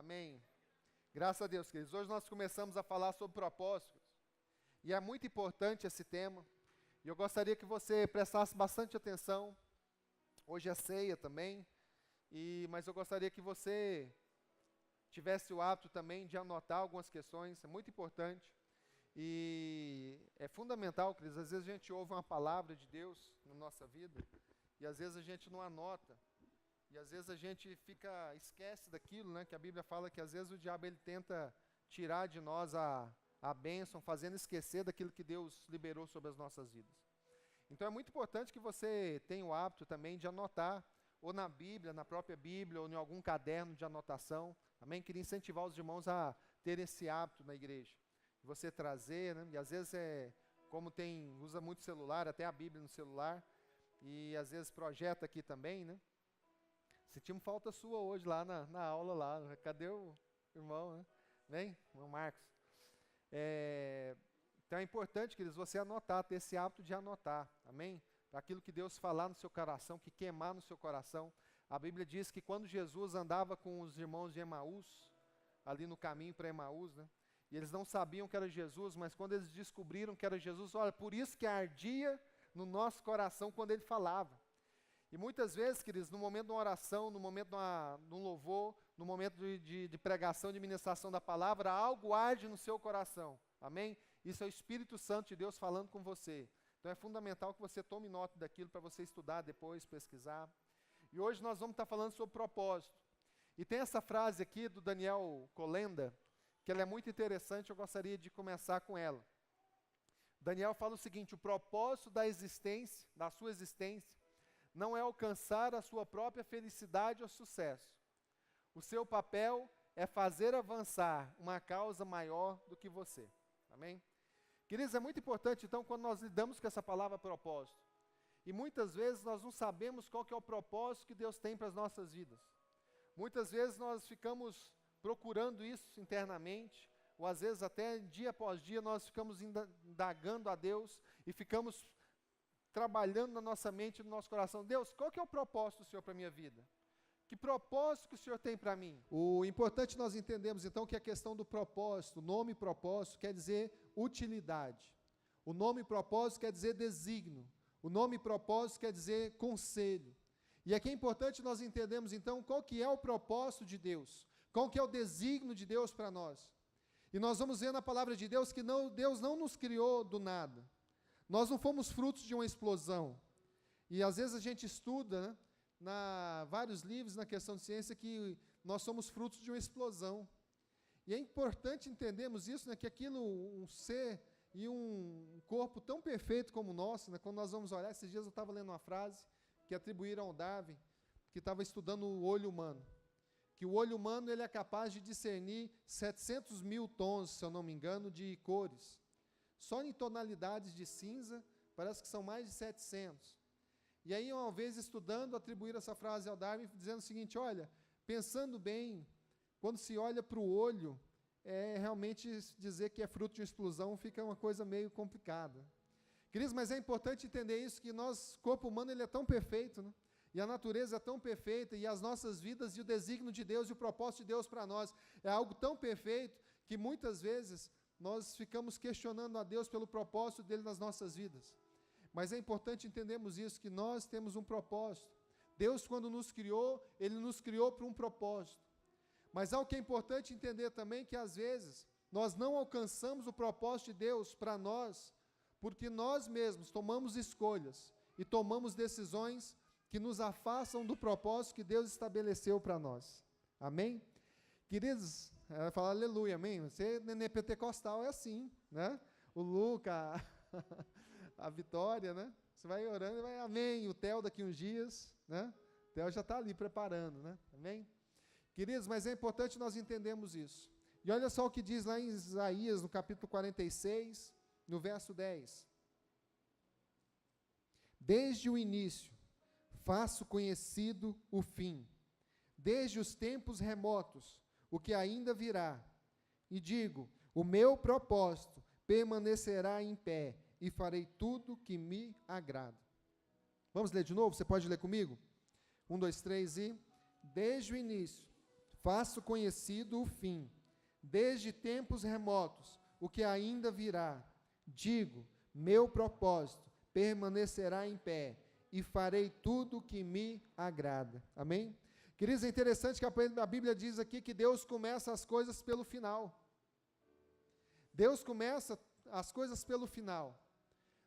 Amém. Graças a Deus, queridos. Hoje nós começamos a falar sobre propósitos. E é muito importante esse tema. E eu gostaria que você prestasse bastante atenção. Hoje é ceia também. Mas eu gostaria que você tivesse o hábito também de anotar algumas questões. É muito importante. E é fundamental, queridos. Às vezes a gente ouve uma palavra de Deus na nossa vida. E às vezes a gente não anota. E às vezes a gente esquece daquilo, né? Que a Bíblia fala que às vezes o diabo ele tenta tirar de nós a bênção, fazendo esquecer daquilo que Deus liberou sobre as nossas vidas. Então é muito importante que você tenha o hábito também de anotar, ou na Bíblia, na própria Bíblia, ou em algum caderno de anotação. Amém? Queria incentivar os irmãos a ter esse hábito na igreja. Você trazer, né? E às vezes usa muito celular, até a Bíblia no celular, e às vezes projeta aqui também, né? Sentimos falta sua hoje lá na aula lá. Cadê o irmão, né? Vem, irmão Marcos. Então é importante, queridos, você anotar, ter esse hábito de anotar. Amém? Para aquilo que Deus falar no seu coração, que queimar no seu coração. A Bíblia diz que quando Jesus andava com os irmãos de Emaús, ali no caminho para Emaús, né? E eles não sabiam que era Jesus, mas quando eles descobriram que era Jesus, olha, por isso que ardia no nosso coração quando ele falava. E muitas vezes, queridos, no momento de uma oração, no momento de um louvor, no momento de pregação, de ministração da palavra, algo arde no seu coração. Amém? Isso é o Espírito Santo de Deus falando com você. Então é fundamental que você tome nota daquilo para você estudar depois, pesquisar. E hoje nós vamos estar falando sobre propósito. E tem essa frase aqui do Daniel Kolenda, que ela é muito interessante, eu gostaria de começar com ela. Daniel fala o seguinte: o propósito da sua existência, não é alcançar a sua própria felicidade ou sucesso. O seu papel é fazer avançar uma causa maior do que você. Amém? Queridos, é muito importante, então, quando nós lidamos com essa palavra propósito. E muitas vezes nós não sabemos qual que é o propósito que Deus tem para as nossas vidas. Muitas vezes nós ficamos procurando isso internamente, ou às vezes até dia após dia nós ficamos indagando a Deus e ficamos trabalhando na nossa mente e no nosso coração. Deus, qual que é o propósito do Senhor para a minha vida? Que propósito que o Senhor tem para mim? O importante nós entendemos então que a questão do propósito, o nome propósito quer dizer utilidade. O nome propósito quer dizer desígnio. O nome propósito quer dizer conselho. E aqui é importante nós entendermos então qual que é o propósito de Deus, qual que é o desígnio de Deus para nós. E nós vamos ver na palavra de Deus que Deus não nos criou do nada. Nós não fomos frutos de uma explosão. E às vezes a gente estuda, né, vários livros na questão de ciência que nós somos frutos de uma explosão. E é importante entendermos isso, né, que um ser e um corpo tão perfeito como o nosso, né, quando nós vamos olhar, esses dias eu estava lendo uma frase que atribuíram ao Darwin, que estava estudando o olho humano. Que o olho humano ele é capaz de discernir 700 mil tons, se eu não me engano, de cores. Só em tonalidades de cinza, parece que são mais de 700. E aí, uma vez estudando, atribuíram essa frase ao Darwin, dizendo o seguinte: olha, pensando bem, quando se olha para o olho, realmente dizer que é fruto de uma explosão fica uma coisa meio complicada. Queridos, mas é importante entender isso, que nosso corpo humano ele é tão perfeito, né? E a natureza é tão perfeita, e as nossas vidas, e o desígnio de Deus, e o propósito de Deus para nós, é algo tão perfeito, que muitas vezes nós ficamos questionando a Deus pelo propósito dele nas nossas vidas. Mas é importante entendermos isso, que nós temos um propósito. Deus, quando nos criou, ele nos criou para um propósito. Mas algo que é importante entender também, que às vezes nós não alcançamos o propósito de Deus para nós, porque nós mesmos tomamos escolhas e tomamos decisões que nos afastam do propósito que Deus estabeleceu para nós. Amém? Queridos, ela fala aleluia, amém? Você, nenê pentecostal, é assim, né? O Luca, a Vitória, né? Você vai orando e vai, amém. O Theo daqui uns dias, né? O Theo já está ali preparando, né? Amém? Queridos, mas é importante nós entendermos isso. E olha só o que diz lá em Isaías, no capítulo 46, no verso 10. Desde o início, faço conhecido o fim, desde os tempos remotos, o que ainda virá. E digo, o meu propósito permanecerá em pé, e farei tudo que me agrada. Vamos ler de novo? Você pode ler comigo? 1, 2, 3 e... Desde o início, faço conhecido o fim, desde tempos remotos, o que ainda virá. Digo, meu propósito permanecerá em pé, e farei tudo o que me agrada. Amém? Queridos, é interessante que a Bíblia diz aqui que Deus começa as coisas pelo final. Deus começa as coisas pelo final.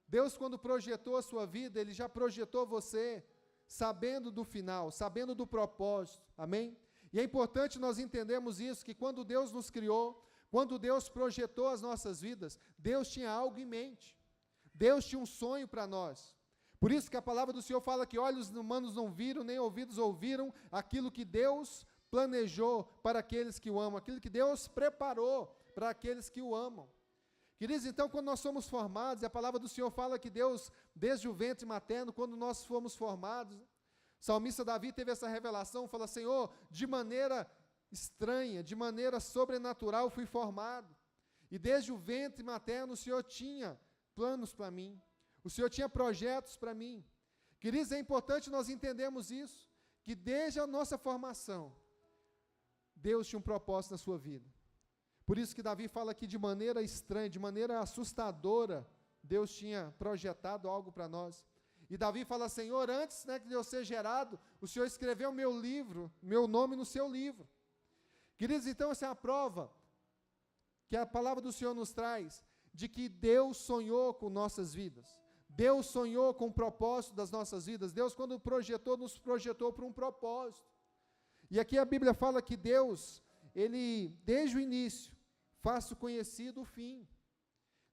Deus, quando projetou a sua vida, Ele já projetou você sabendo do final, sabendo do propósito. Amém? E é importante nós entendermos isso, que quando Deus nos criou, quando Deus projetou as nossas vidas, Deus tinha algo em mente. Deus tinha um sonho para nós. Por isso que a palavra do Senhor fala que olhos humanos não viram, nem ouvidos ouviram aquilo que Deus planejou para aqueles que o amam, aquilo que Deus preparou para aqueles que o amam. Queridos, então, quando nós somos formados, a palavra do Senhor fala que Deus, desde o ventre materno, quando nós fomos formados, o salmista Davi teve essa revelação, fala: Senhor, de maneira estranha, de maneira sobrenatural fui formado, e desde o ventre materno o Senhor tinha planos para mim, o Senhor tinha projetos para mim. Queridos, é importante nós entendermos isso, que desde a nossa formação, Deus tinha um propósito na sua vida. Por isso que Davi fala que de maneira estranha, de maneira assustadora, Deus tinha projetado algo para nós. E Davi fala: Senhor, antes de eu ser gerado, o Senhor escreveu meu nome no seu livro. Queridos, então essa é a prova que a palavra do Senhor nos traz, de que Deus sonhou com nossas vidas. Deus sonhou com o propósito das nossas vidas. Deus, quando projetou, nos projetou para um propósito. E aqui a Bíblia fala que Deus, Ele, desde o início, faça conhecido o fim.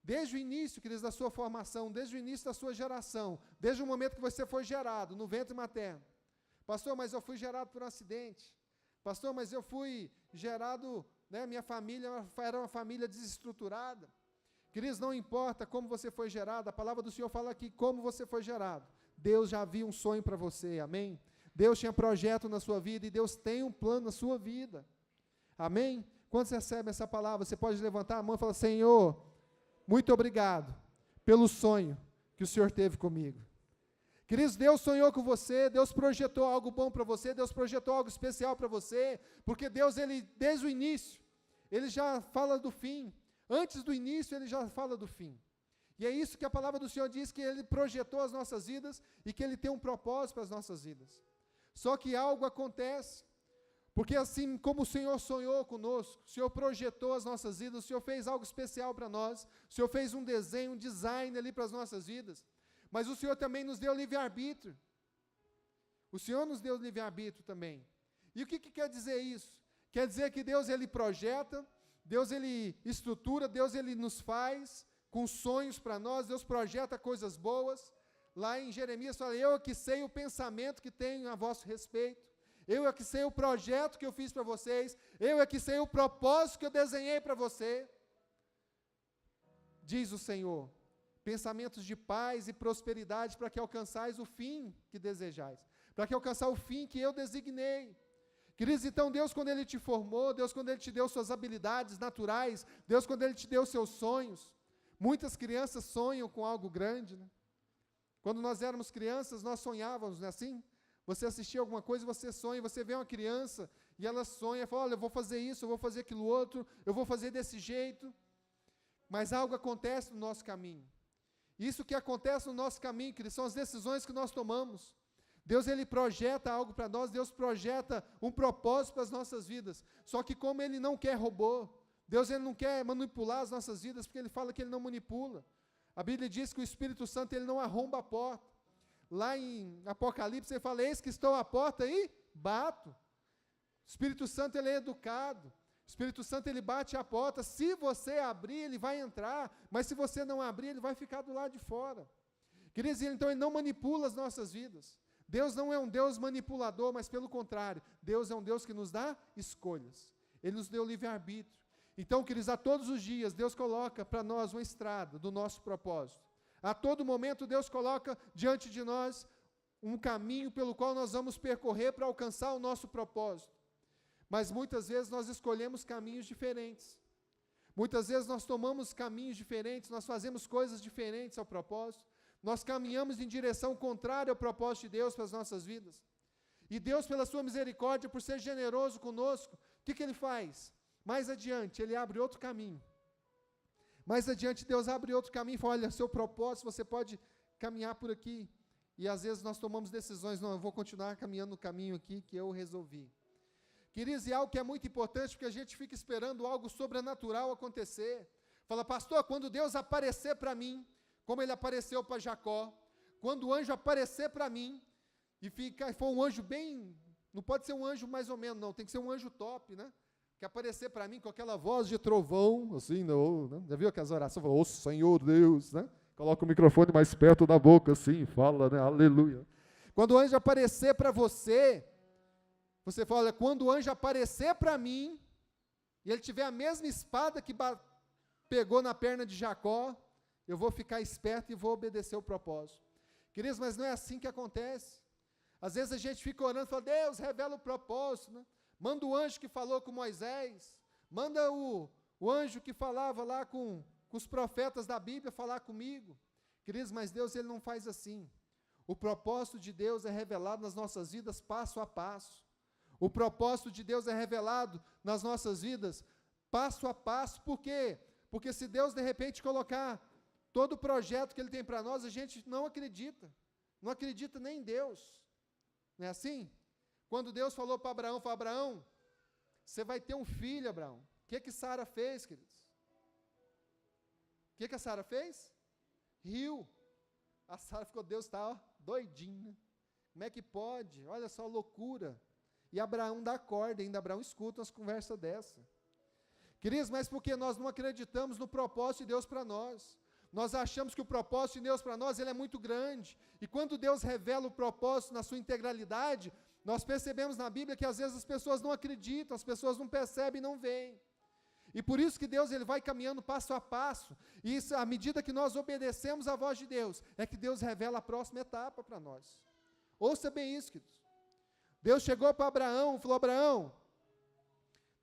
Desde o início, queridos, da sua formação, desde o início da sua geração, desde o momento que você foi gerado no ventre materno. Pastor, mas eu fui gerado por um acidente. Pastor, mas eu fui gerado, minha família era uma família desestruturada. Queridos, não importa como você foi gerado, a palavra do Senhor fala aqui como você foi gerado. Deus já havia um sonho para você, amém? Deus tinha projeto na sua vida e Deus tem um plano na sua vida, amém? Quando você recebe essa palavra, você pode levantar a mão e falar: Senhor, muito obrigado pelo sonho que o Senhor teve comigo. Queridos, Deus sonhou com você, Deus projetou algo bom para você, Deus projetou algo especial para você, porque Deus, Ele, desde o início, Ele já fala do fim. Antes do início, Ele já fala do fim. E é isso que a palavra do Senhor diz, que Ele projetou as nossas vidas e que Ele tem um propósito para as nossas vidas. Só que algo acontece, porque assim como o Senhor sonhou conosco, o Senhor projetou as nossas vidas, o Senhor fez algo especial para nós, o Senhor fez um desenho, um design ali para as nossas vidas, mas o Senhor também nos deu livre-arbítrio. O Senhor nos deu livre-arbítrio também. E o que quer dizer isso? Quer dizer que Deus, Ele projeta, Deus, Ele estrutura, Deus, Ele nos faz com sonhos para nós, Deus projeta coisas boas. Lá em Jeremias fala: eu é que sei o pensamento que tenho a vosso respeito, eu é que sei o projeto que eu fiz para vocês, eu é que sei o propósito que eu desenhei para você. Diz o Senhor: pensamentos de paz e prosperidade, para que alcançais o fim que desejais, para que alcançar o fim que eu designei. Queridos, então Deus, quando Ele te formou, Deus, quando Ele te deu suas habilidades naturais, Deus, quando Ele te deu seus sonhos, muitas crianças sonham com algo grande, né? Quando nós éramos crianças, nós sonhávamos, não é assim? Você assistia alguma coisa e você sonha, você vê uma criança e ela sonha, fala: olha, eu vou fazer isso, eu vou fazer aquilo outro, eu vou fazer desse jeito. Mas algo acontece no nosso caminho. Isso que acontece no nosso caminho, queridos, são as decisões que nós tomamos. Deus, Ele projeta algo para nós, Deus projeta um propósito para as nossas vidas. Só que como Ele não quer robô, Deus, Ele não quer manipular as nossas vidas, porque Ele fala que Ele não manipula. A Bíblia diz que o Espírito Santo, Ele não arromba a porta. Lá em Apocalipse, Ele fala: eis que estou à porta e bato. O Espírito Santo, Ele é educado. O Espírito Santo, Ele bate a porta. Se você abrir, Ele vai entrar. Mas se você não abrir, Ele vai ficar do lado de fora. Queridos, então Ele não manipula as nossas vidas. Deus não é um Deus manipulador, mas pelo contrário, Deus é um Deus que nos dá escolhas. Ele nos deu livre-arbítrio. Então, queridos, a todos os dias, Deus coloca para nós uma estrada do nosso propósito. A todo momento, Deus coloca diante de nós um caminho pelo qual nós vamos percorrer para alcançar o nosso propósito. Mas muitas vezes nós escolhemos caminhos diferentes. Muitas vezes nós tomamos caminhos diferentes, nós fazemos coisas diferentes ao propósito. Nós caminhamos em direção contrária ao propósito de Deus para as nossas vidas. E Deus, pela sua misericórdia, por ser generoso conosco, o que ele faz? Mais adiante, ele abre outro caminho. Mais adiante, Deus abre outro caminho e fala, olha, seu propósito, você pode caminhar por aqui. E às vezes nós tomamos decisões, não, eu vou continuar caminhando no caminho aqui que eu resolvi. Queridos, e algo que é muito importante, porque a gente fica esperando algo sobrenatural acontecer. Fala, pastor, quando Deus aparecer para mim, como ele apareceu para Jacó, quando o anjo aparecer para mim, e for um anjo bem, não pode ser um anjo mais ou menos, não, tem que ser um anjo top, né? Que aparecer para mim com aquela voz de trovão, assim, não, né? Já viu aquelas orações? Ô Senhor Deus, né? Coloca o microfone mais perto da boca, assim, fala, né? Aleluia. Quando o anjo aparecer para você fala, olha, quando o anjo aparecer para mim, e ele tiver a mesma espada que pegou na perna de Jacó, eu vou ficar esperto e vou obedecer o propósito. Queridos, mas não é assim que acontece. Às vezes a gente fica orando e fala, Deus, revela o propósito, né? Manda o anjo que falou com Moisés, manda o anjo que falava lá com os profetas da Bíblia falar comigo. Queridos, mas Deus ele não faz assim. O propósito de Deus é revelado nas nossas vidas passo a passo. O propósito de Deus é revelado nas nossas vidas passo a passo. Por quê? Porque se Deus de repente colocar todo o projeto que Ele tem para nós, a gente não acredita nem em Deus. Não é assim? Quando Deus falou para Abraão, Abraão, você vai ter um filho, Abraão. O que Sara fez, queridos? O que a Sara fez? Riu. A Sara ficou, Deus está doidinho. Como é que pode? Olha só a loucura. E Abraão dá corda, ainda Abraão escuta umas conversas dessa. Queridos, mas porque nós não acreditamos no propósito de Deus para nós. Nós achamos que o propósito de Deus para nós ele é muito grande. E quando Deus revela o propósito na sua integralidade, nós percebemos na Bíblia que às vezes as pessoas não acreditam, as pessoas não percebem e não veem. E por isso que Deus ele vai caminhando passo a passo. E isso, à medida que nós obedecemos a voz de Deus, é que Deus revela a próxima etapa para nós. Ouça bem isso, queridos. Deus chegou para Abraão, falou, Abraão,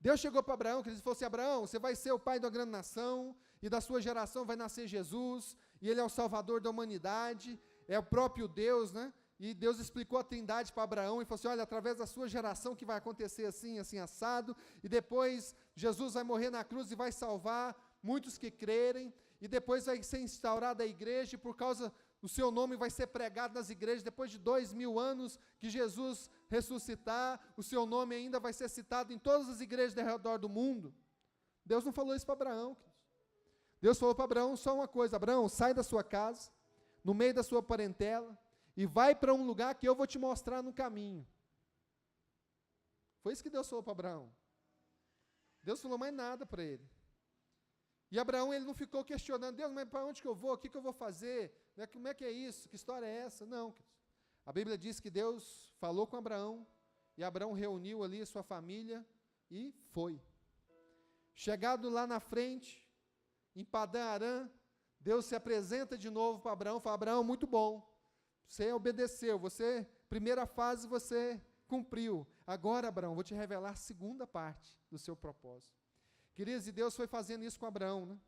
Deus chegou para Abraão, que ele falou assim, Abraão, você vai ser o pai da grande nação, e da sua geração vai nascer Jesus, e ele é o Salvador da humanidade, é o próprio Deus, né? E Deus explicou a Trindade para Abraão, e falou assim, olha, através da sua geração que vai acontecer assim, assim, assado, e depois Jesus vai morrer na cruz e vai salvar muitos que crerem, e depois vai ser instaurada a igreja, e por causa do seu nome vai ser pregado nas igrejas, depois de 2000 anos que Jesus ressuscitar, o seu nome ainda vai ser citado em todas as igrejas ao redor do mundo. Deus não falou isso para Abraão, Deus falou para Abraão só uma coisa, Abraão, sai da sua casa, no meio da sua parentela, e vai para um lugar que eu vou te mostrar no caminho. Foi isso que Deus falou para Abraão. Deus falou mais nada para ele. E Abraão, ele não ficou questionando, Deus, mas para onde que eu vou? O que eu vou fazer? Como é que é isso? Que história é essa? Não. A Bíblia diz que Deus falou com Abraão, e Abraão reuniu ali a sua família, e foi. Chegado lá na frente, em Padã Arã, Deus se apresenta de novo para Abraão, fala, Abraão, muito bom, você obedeceu, primeira fase você cumpriu, agora Abraão, vou te revelar a segunda parte do seu propósito. Queridos, e Deus foi fazendo isso com Abraão, né?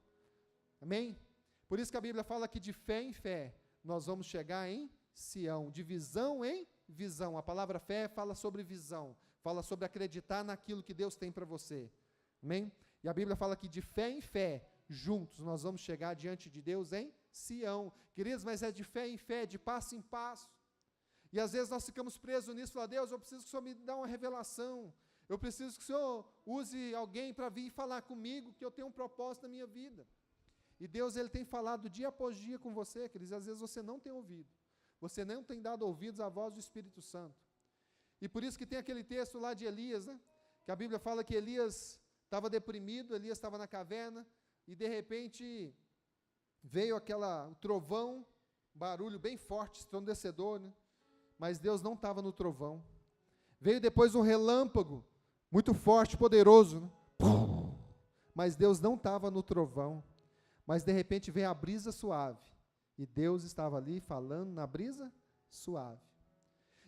Amém? Por isso que a Bíblia fala que de fé em fé, nós vamos chegar em Sião, de visão em visão. A palavra fé fala sobre visão, fala sobre acreditar naquilo que Deus tem para você. Amém? E a Bíblia fala que de fé em fé, juntos, nós vamos chegar diante de Deus em Sião. Queridos, mas é de fé em fé, de passo em passo. E às vezes nós ficamos presos nisso, falando, Deus, eu preciso que o Senhor me dê uma revelação. Eu preciso que o Senhor use alguém para vir falar comigo, que eu tenho um propósito na minha vida. E Deus, Ele tem falado dia após dia com você, queridos, às vezes você não tem ouvido. Você não tem dado ouvidos à voz do Espírito Santo. E por isso que tem aquele texto lá de Elias, né? Que a Bíblia fala que Elias estava deprimido, Elias estava na caverna, e de repente veio o trovão, barulho bem forte, estrondecedor, né? Mas Deus não estava no trovão. Veio depois um relâmpago, muito forte, poderoso, né? Mas Deus não estava no trovão. Mas de repente veio a brisa suave, e Deus estava ali falando na brisa suave.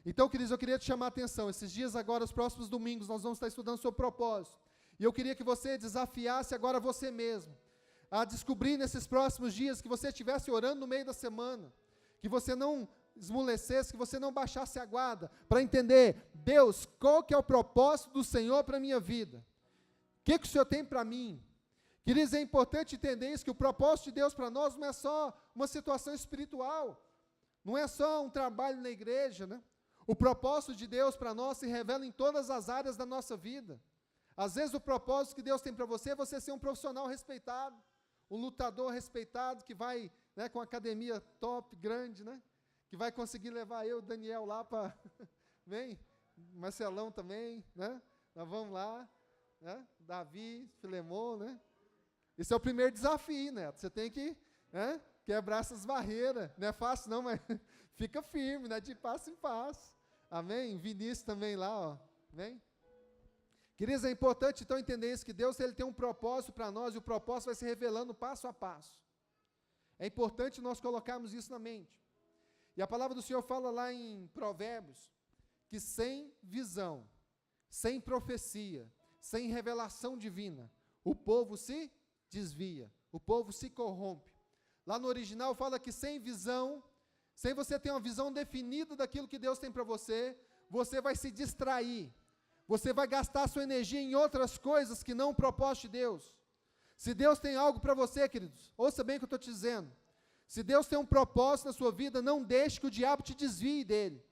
Então, queridos, eu queria te chamar a atenção, esses dias agora, os próximos domingos, nós vamos estar estudando sobre propósito, e eu queria que você desafiasse agora você mesmo, a descobrir nesses próximos dias, que você estivesse orando no meio da semana, que você não esmolecesse, que você não baixasse a guarda, para entender, Deus, qual que é o propósito do Senhor para a minha vida? que o Senhor tem para mim? Queridos, é importante entender isso, que o propósito de Deus para nós não é só uma situação espiritual, não é só um trabalho na igreja, né? O propósito de Deus para nós se revela em todas as áreas da nossa vida. Às vezes o propósito que Deus tem para você é você ser um profissional respeitado, um lutador respeitado, que vai, né, com academia top, grande, né? Que vai conseguir levar eu, Daniel, lá para... Vem, Marcelão também, né? Nós vamos lá, né? Davi, Filemon, né? Esse é o primeiro desafio, Neto. Você tem que, né, quebrar essas barreiras. Não é fácil não, mas fica firme, né, de passo em passo. Amém? Vinícius também lá, ó. Vem. Queridos, é importante então entender isso, que Deus ele tem um propósito para nós, e o propósito vai se revelando passo a passo. É importante nós colocarmos isso na mente. E a palavra do Senhor fala lá em Provérbios, que sem visão, sem profecia, sem revelação divina, o povo se desvia, o povo se corrompe. Lá no original fala que sem visão, sem você ter uma visão definida daquilo que Deus tem para você, você vai se distrair, você vai gastar sua energia em outras coisas que não o propósito de Deus. Se Deus tem algo para você, queridos, ouça bem o que eu estou te dizendo. Se Deus tem um propósito na sua vida, não deixe que o diabo te desvie dele.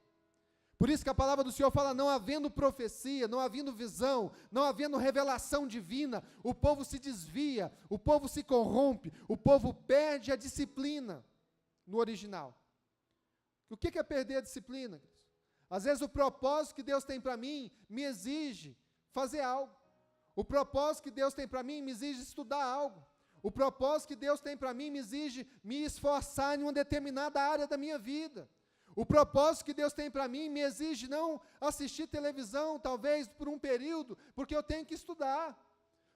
Por isso que a palavra do Senhor fala, não havendo profecia, não havendo visão, não havendo revelação divina, o povo se desvia, o povo se corrompe, o povo perde a disciplina, no original. O que é perder a disciplina? Às vezes o propósito que Deus tem para mim, me exige fazer algo. O propósito que Deus tem para mim, me exige estudar algo. O propósito que Deus tem para mim, me exige me esforçar em uma determinada área da minha vida. O propósito que Deus tem para mim me exige não assistir televisão, talvez por um período, porque eu tenho que estudar.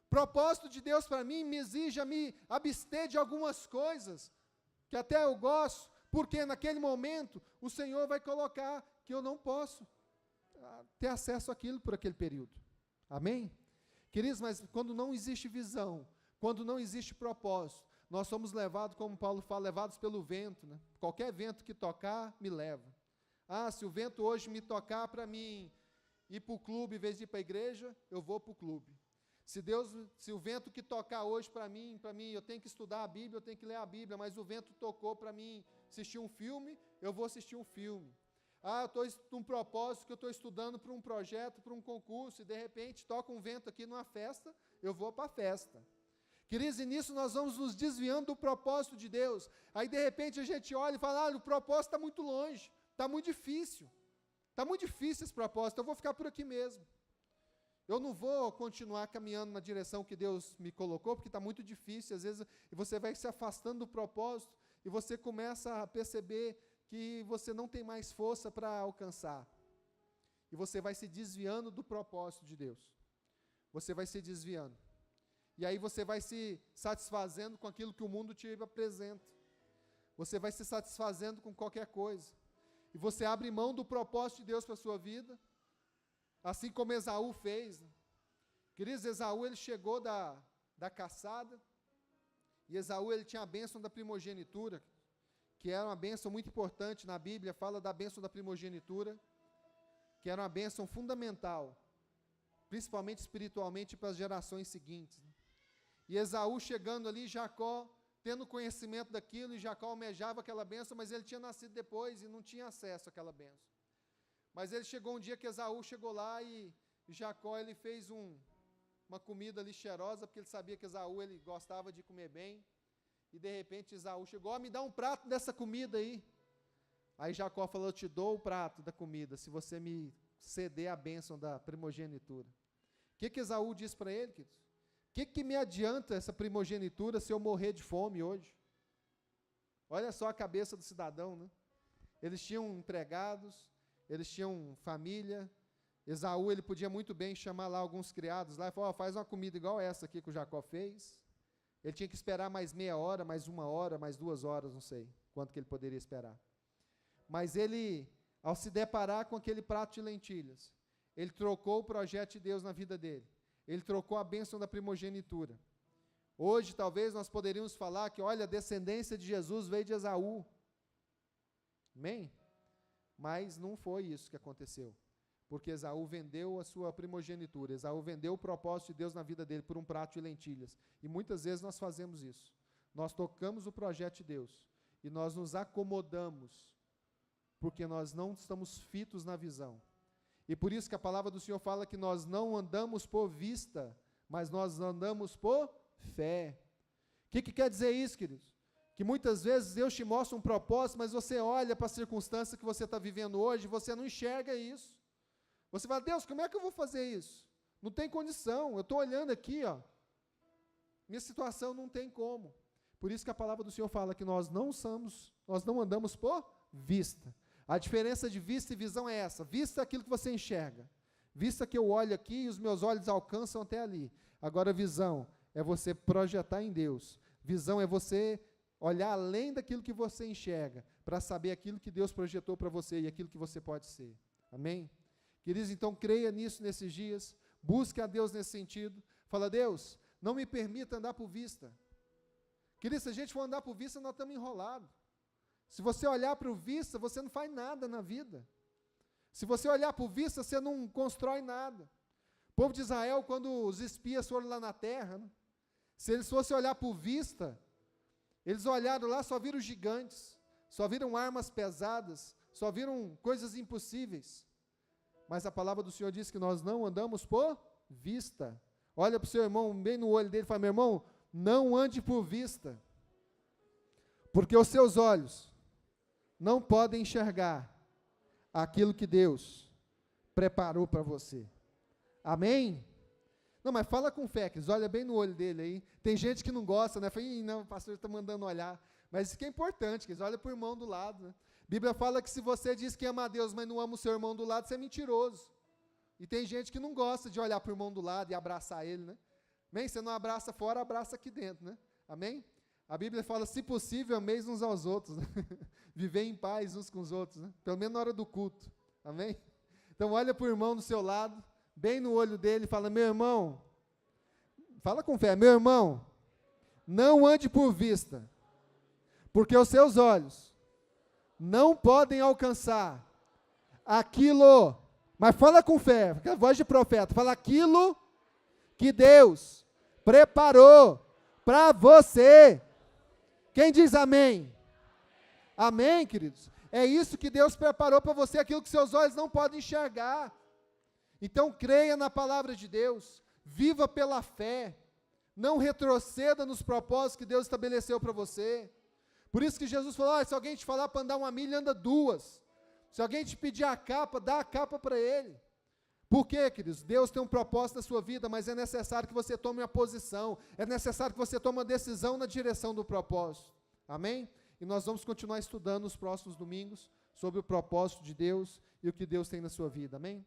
O propósito de Deus para mim me exige a me abster de algumas coisas, que até eu gosto, porque naquele momento o Senhor vai colocar que eu não posso ter acesso àquilo por aquele período. Amém? Queridos, mas quando não existe visão, quando não existe propósito, nós somos levados, como Paulo fala, levados pelo vento, né? Qualquer vento que tocar, me leva. Se o vento hoje me tocar para mim ir para o clube em vez de ir para a igreja, eu vou para o clube. Se o vento que tocar hoje para mim, eu tenho que estudar a Bíblia, eu tenho que ler a Bíblia, mas o vento tocou para mim assistir um filme, eu vou assistir um filme. Eu estou num propósito que eu estou estudando para um projeto, para um concurso, e de repente toca um vento aqui numa festa, eu vou para a festa. Queridos, e nisso nós vamos nos desviando do propósito de Deus. Aí de repente a gente olha e fala, o propósito está muito longe, está muito difícil esse propósito, eu vou ficar por aqui mesmo. Eu não vou continuar caminhando na direção que Deus me colocou, porque está muito difícil, às vezes você vai se afastando do propósito, e você começa a perceber que você não tem mais força para alcançar. E você vai se desviando do propósito de Deus. Você vai se desviando. E aí você vai se satisfazendo com aquilo que o mundo te apresenta. Você vai se satisfazendo com qualquer coisa. E você abre mão do propósito de Deus para a sua vida, assim como Esaú fez. Queridos, Esaú ele chegou da caçada, e Esaú ele tinha a bênção da primogenitura, que era uma bênção muito importante na Bíblia, fala da bênção da primogenitura, que era uma bênção fundamental, principalmente espiritualmente para as gerações seguintes. E Esaú chegando ali, Jacó tendo conhecimento daquilo, e Jacó almejava aquela bênção, mas ele tinha nascido depois e não tinha acesso àquela bênção. Mas ele chegou um dia que Esaú chegou lá, e Jacó ele fez uma comida ali cheirosa, porque ele sabia que Esaú ele gostava de comer bem, e de repente Esaú chegou, me dá um prato dessa comida aí. Aí Jacó falou, eu te dou o prato da comida, se você me ceder a bênção da primogenitura. O que Esaú disse para ele, queridos? O que me adianta essa primogenitura se eu morrer de fome hoje? Olha só a cabeça do cidadão, né? Eles tinham empregados, eles tinham família. Esaú, ele podia muito bem chamar lá alguns criados lá e falar, faz uma comida igual essa aqui que o Jacó fez. Ele tinha que esperar mais meia hora, mais 1 hora, mais 2 horas, não sei quanto que ele poderia esperar. Mas ele, ao se deparar com aquele prato de lentilhas, ele trocou o projeto de Deus na vida dele. Ele trocou a bênção da primogenitura. Hoje, talvez, nós poderíamos falar que, olha, a descendência de Jesus veio de Esaú. Amém? Mas não foi isso que aconteceu. Porque Esaú vendeu a sua primogenitura, Esaú vendeu o propósito de Deus na vida dele por um prato de lentilhas. E muitas vezes nós fazemos isso. Nós tocamos o projeto de Deus e nós nos acomodamos, porque nós não estamos fitos na visão. E por isso que a palavra do Senhor fala que nós não andamos por vista, mas nós andamos por fé. O que quer dizer isso, queridos? Que muitas vezes Deus te mostra um propósito, mas você olha para a circunstância que você está vivendo hoje e você não enxerga isso. Você fala, Deus, como é que eu vou fazer isso? Não tem condição, eu estou olhando aqui, ó, minha situação não tem como. Por isso que a palavra do Senhor fala que nós não andamos por vista. A diferença de vista e visão é essa. Vista é aquilo que você enxerga. Vista que eu olho aqui e os meus olhos alcançam até ali. Agora, visão é você projetar em Deus. Visão é você olhar além daquilo que você enxerga, para saber aquilo que Deus projetou para você e aquilo que você pode ser. Amém? Queridos, então creia nisso nesses dias. Busque a Deus nesse sentido. Fala, Deus, não me permita andar por vista. Queridos, se a gente for andar por vista, nós estamos enrolados. Se você olhar para o vista, você não faz nada na vida. Se você olhar por vista, você não constrói nada. O povo de Israel, quando os espias foram lá na terra, né, se eles fossem olhar por vista, eles olharam lá, só viram gigantes, só viram armas pesadas, só viram coisas impossíveis. Mas a palavra do Senhor diz que nós não andamos por vista. Olha para o seu irmão, bem no olho dele, e fala, meu irmão, não ande por vista, porque os seus olhos não podem enxergar aquilo que Deus preparou para você. Amém? Não, mas fala com fé, queridos, olha bem no olho dele aí. Tem gente que não gosta, né? Fala, não, o pastor está mandando olhar. Mas isso que é importante, queridos, olha para o irmão do lado, né? A Bíblia fala que se você diz que ama a Deus, mas não ama o seu irmão do lado, você é mentiroso. E tem gente que não gosta de olhar para o irmão do lado e abraçar ele, né? Amém? Você não abraça fora, abraça aqui dentro, né? Amém? A Bíblia fala, se possível, ameis uns aos outros, né? Viver em paz uns com os outros, né? Pelo menos na hora do culto. Amém? Então olha para o irmão do seu lado, bem no olho dele, e fala, meu irmão, fala com fé, meu irmão, não ande por vista, porque os seus olhos não podem alcançar aquilo, mas fala com fé, porque a voz de profeta, fala aquilo que Deus preparou para você. Quem diz amém? Amém, queridos? É isso que Deus preparou para você, aquilo que seus olhos não podem enxergar. Então creia na palavra de Deus, viva pela fé, não retroceda nos propósitos que Deus estabeleceu para você. Por isso que Jesus falou, se alguém te falar para andar 1 milha, anda 2. Se alguém te pedir a capa, dá a capa para ele. Por quê, queridos? Deus tem um propósito na sua vida, mas é necessário que você tome uma posição, é necessário que você tome uma decisão na direção do propósito. Amém? E nós vamos continuar estudando nos próximos domingos sobre o propósito de Deus e o que Deus tem na sua vida. Amém?